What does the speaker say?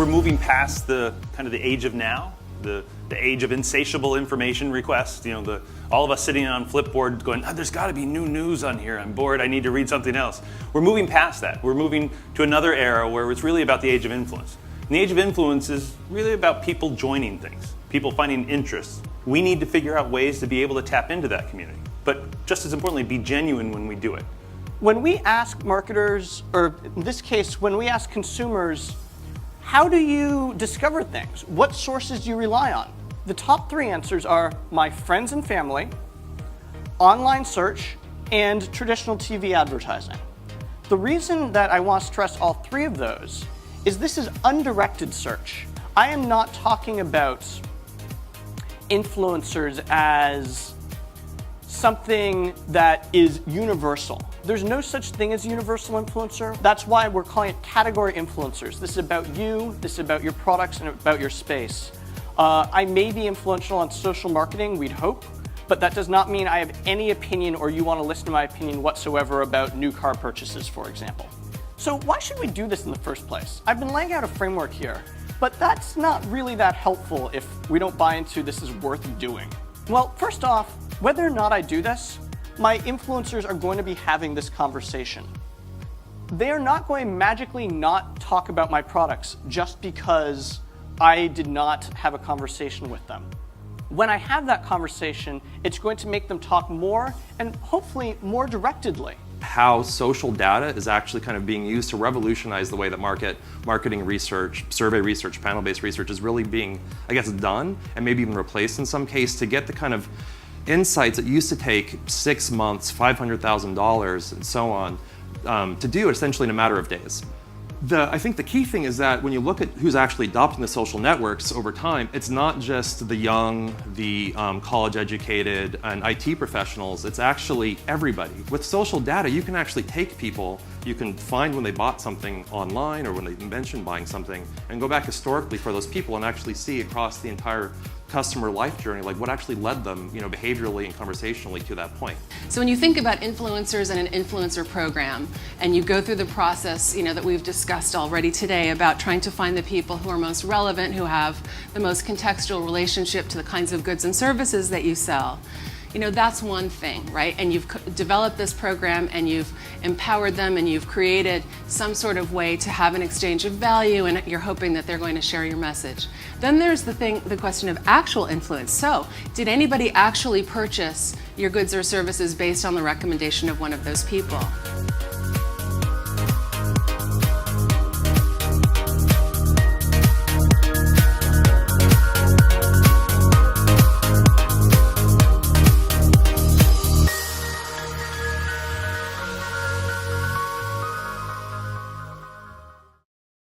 we're moving past the kind of the age of now, the age of insatiable information requests. All of us sitting on Flipboard going, there's got to be new news on here. I'm bored. I need to read something else. We're moving past that. We're moving to another era where it's really about the age of influence. And the age of influence is really about people joining things, people finding interests. We need to figure out ways to be able to tap into that community, but just as importantly, be genuine when we do it. When we ask marketers, or in this case, when we ask consumers, how do you discover things? What sources do you rely on? The top 3 answers are my friends and family, online search, and traditional TV advertising. The reason that I want to stress all 3 of those is this is undirected search. I am not talking about influencers as something that is universal. There's no such thing as universal influencer. That's why we're calling it category influencers. This is about you, this is about your products, and about your space. I may be influential on social marketing, we'd hope, but that does not mean I have any opinion or you want to listen to my opinion whatsoever about new car purchases, for example. So why should we do this in the first place? I've been laying out a framework here, but that's not really that helpful if we don't buy into this is worth doing. Well, first off, whether or not I do this, my influencers are going to be having this conversation. They are not going to magically not talk about my products just because I did not have a conversation with them. When I have that conversation, it's going to make them talk more and hopefully more directedly. How social data is actually kind of being used to revolutionize the way that marketing research, survey research, panel-based research is really being, I guess, done and maybe even replaced in some case to get the kind of insights that used to take 6 months, $500,000 and so on to do essentially in a matter of days. I think the key thing is that when you look at who's actually adopting the social networks over time, it's not just the young, the college educated and IT professionals, it's actually everybody. With social data, you can actually take people, you can find when they bought something online or when they mentioned buying something and go back historically for those people and actually see across the entire customer life journey, like what actually led them, behaviorally and conversationally to that point. So when you think about influencers and an influencer program, and you go through the process, that we've discussed already today about trying to find the people who are most relevant, who have the most contextual relationship to the kinds of goods and services that you sell, that's one thing, right? And you've developed this program and you've empowered them and you've created some sort of way to have an exchange of value and you're hoping that they're going to share your message. Then there's the question of actual influence. So, did anybody actually purchase your goods or services based on the recommendation of one of those people?